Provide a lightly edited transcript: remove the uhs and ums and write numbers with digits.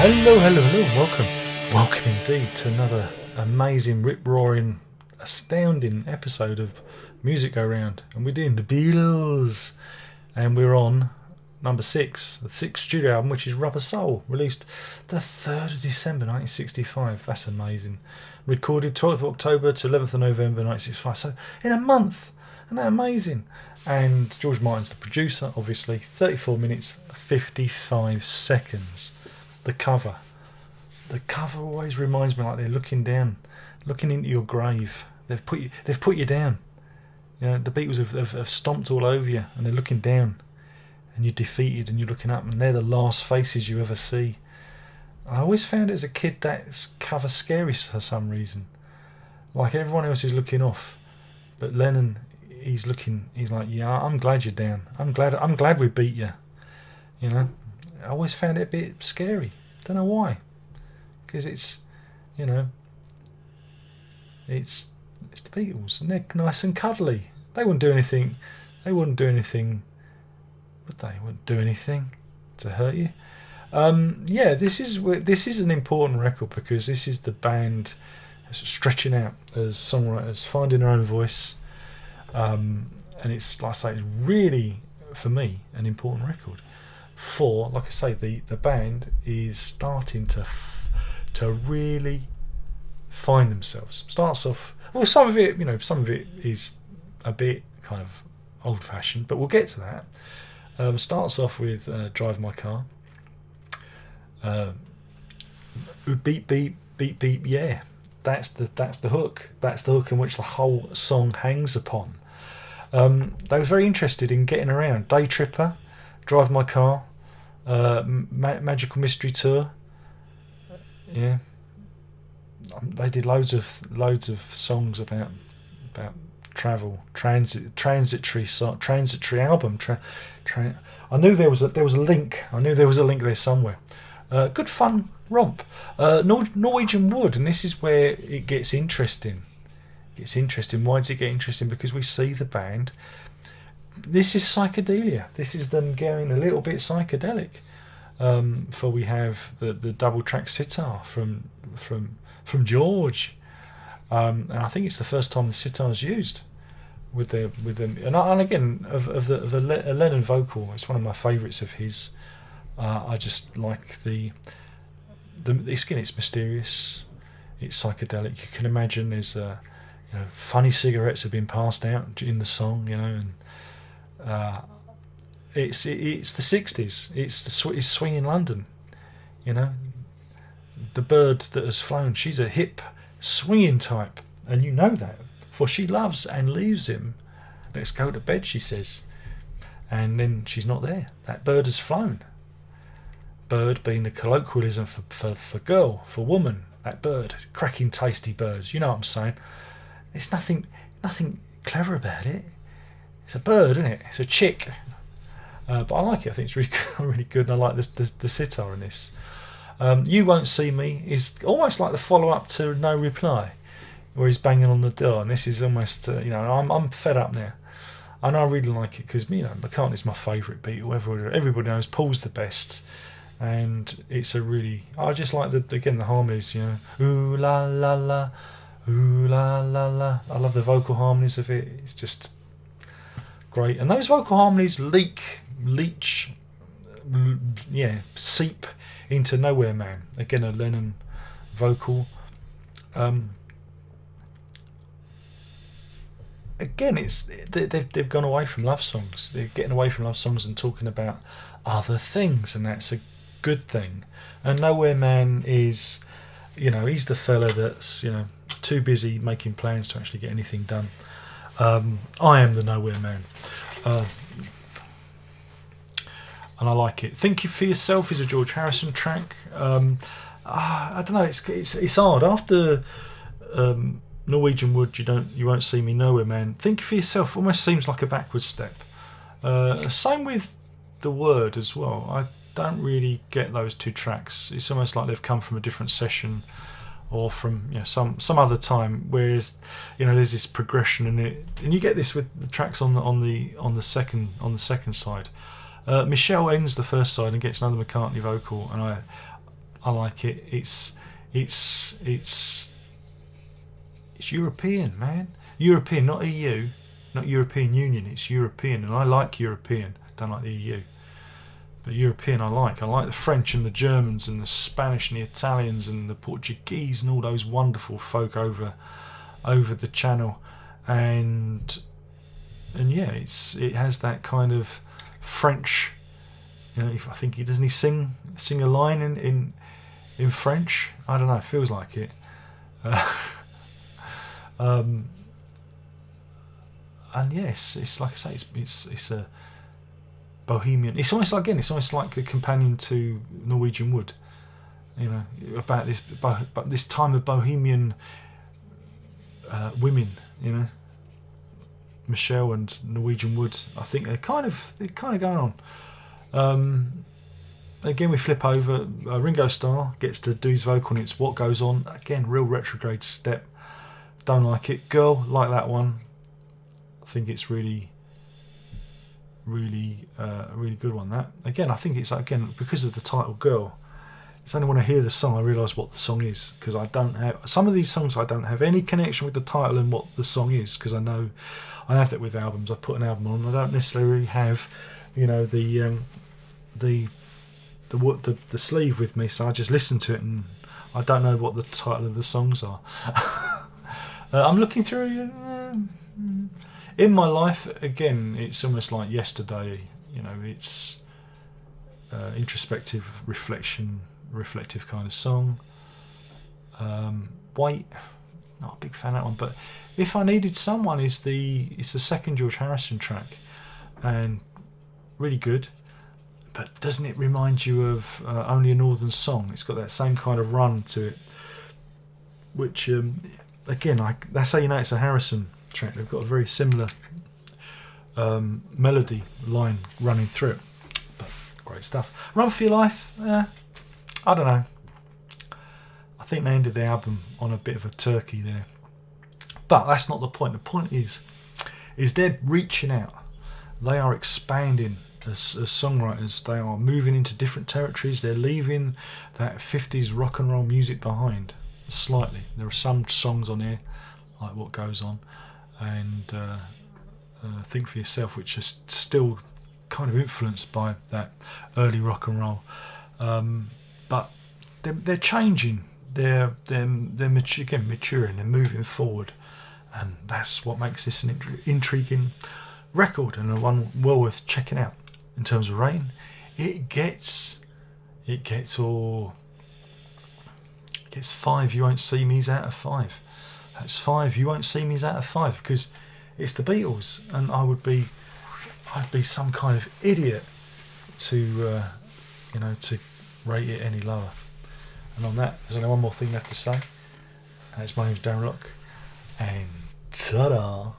Hello, welcome indeed to another amazing, rip-roaring, astounding episode of Music Go Round. And we're doing the Beatles, and we're on number 6, the 6th studio album, which is Rubber Soul, released the 3rd of December 1965. That's amazing. Recorded 12th of October to 11th of November 1965, so in a month. Isn't that amazing? And George Martin's the producer, obviously. 34 minutes, 55 seconds. The cover always reminds me like they're looking down, looking into your grave. They've put you down. You know, the Beatles have stomped all over you, and they're looking down, and you're defeated, and you're looking up, and they're the last faces you ever see. I always found it as a kid that cover scary for some reason. Like everyone else is looking off, but Lennon, he's like, yeah, I'm glad you're down. I'm glad we beat you. You know. I always found it a bit scary. Don't know why. Because it's the Beatles, and they're nice and cuddly. They wouldn't do anything. Would they? Wouldn't do anything to hurt you. This is an important record because this is the band stretching out as songwriters, finding their own voice, and it's like I say, it's really for me an important record. For, like I say, the band is starting to really find themselves. Starts off, well, some of it is a bit kind of old-fashioned, but we'll get to that. Starts off with "Drive My Car," beep beep beep beep. Yeah, that's the hook. That's the hook in which the whole song hangs upon. They were very interested in getting around. Day Tripper, Drive My Car, Magical Mystery Tour. Yeah, they did loads of songs about travel, transitory album. I knew there was a link. I knew there was a link there somewhere. Good fun romp. Norwegian Wood, and this is where it gets interesting. Why does it get interesting? Because we see the band. This is psychedelia. This is them going a little bit psychedelic. For we have the double track sitar from George, and I think it's the first time the sitar is used with them. And again, of the Lennon vocal, it's one of my favourites of his. I just like the skin. It's mysterious. It's psychedelic. You can imagine there's funny cigarettes have been passed out in the song, and. It's the 60s. It's swinging London, The bird that has flown. She's a hip, swinging type, and you know that, for she loves and leaves him. Let's go to bed, she says, and then she's not there. That bird has flown. Bird being the colloquialism for girl, for woman. That bird, cracking, tasty birds. You know what I'm saying? There's nothing clever about it. It's a bird, isn't it? It's a chick. But I like it. I think it's really good, and I like the sitar in this. You Won't See Me is almost like the follow-up to No Reply, where he's banging on the door, and this is almost, I'm fed up now. And I really like it because, McCartney's my favourite Beatle. Everybody knows Paul's the best, and it's I just like the harmonies, ooh la la la, ooh la la la. I love the vocal harmonies of it. It's just great, and those vocal harmonies seep into Nowhere Man. Again, a Lennon vocal. Again, they've gone away from love songs. They're getting away from love songs and talking about other things, and that's a good thing. And Nowhere Man is, he's the fella that's too busy making plans to actually get anything done. I am the Nowhere Man. And I like it. Think For Yourself is a George Harrison track. I don't know. It's hard after Norwegian Wood. You won't see me nowhere, man. Think For Yourself almost seems like a backward step. Same with The Word as well. I don't really get those two tracks. It's almost like they've come from a different session or from some other time. Whereas there's this progression in it, and you get this with the tracks on the second side. Michelle ends the first side and gets another McCartney vocal, and I like it. It's European, man. European, not EU, not European Union. It's European, and I like European. Don't like the EU, but European I like. I like the French and the Germans and the Spanish and the Italians and the Portuguese and all those wonderful folk over the channel, and yeah, it has that kind of French. You know, I think doesn't he sing a line in French? I don't know. It feels like it. And yes, it's like I say, it's a bohemian. It's almost like a companion to Norwegian Wood. You know, about this time of bohemian women. You know, Michelle and Norwegian Wood. I think they're kind of going on. Again, we flip over. Ringo Starr gets to do his vocal, and it's What Goes On. Again, real retrograde step. Don't like it. Girl, like that one. I think it's really good one. That again, I think it's because of the title Girl. It's only when I hear the song I realise what the song is, because I don't have some of these songs. I don't have any connection with the title and what the song is, because I know I have that with albums. I put an album on, I don't necessarily have, you know, the sleeve with me, so I just listen to it and I don't know what the title of the songs are. I'm looking through. In My Life, again, it's almost like Yesterday. You know, it's introspective, reflective kind of song. Wait, not a big fan of that one, but If I Needed Someone is the second George Harrison track, and really good. But doesn't it remind you of Only a Northern Song? It's got that same kind of run to it, which again, that's how you know it's a Harrison track. They've got a very similar melody line running through it. But great stuff. Run for Your Life, I don't know. I think they ended the album on a bit of a turkey there. But that's not the point. The point is they're reaching out. They are expanding as songwriters. They are moving into different territories. They're leaving that 50s rock and roll music behind slightly. There are some songs on here like What Goes On and Think For Yourself, which are still kind of influenced by that early rock and roll, but they're changing. They're maturing. They're moving forward, and that's what makes this an intriguing record and one well worth checking out. In terms of rating, it gets 5 You Won't See Me's out of 5. That's 5 You Won't See Me's out of 5, because it's the Beatles, and I'd be some kind of idiot to rate it any lower. And on that, there's only one more thing left to say, and it's my name's Darren Locke, and ta-da.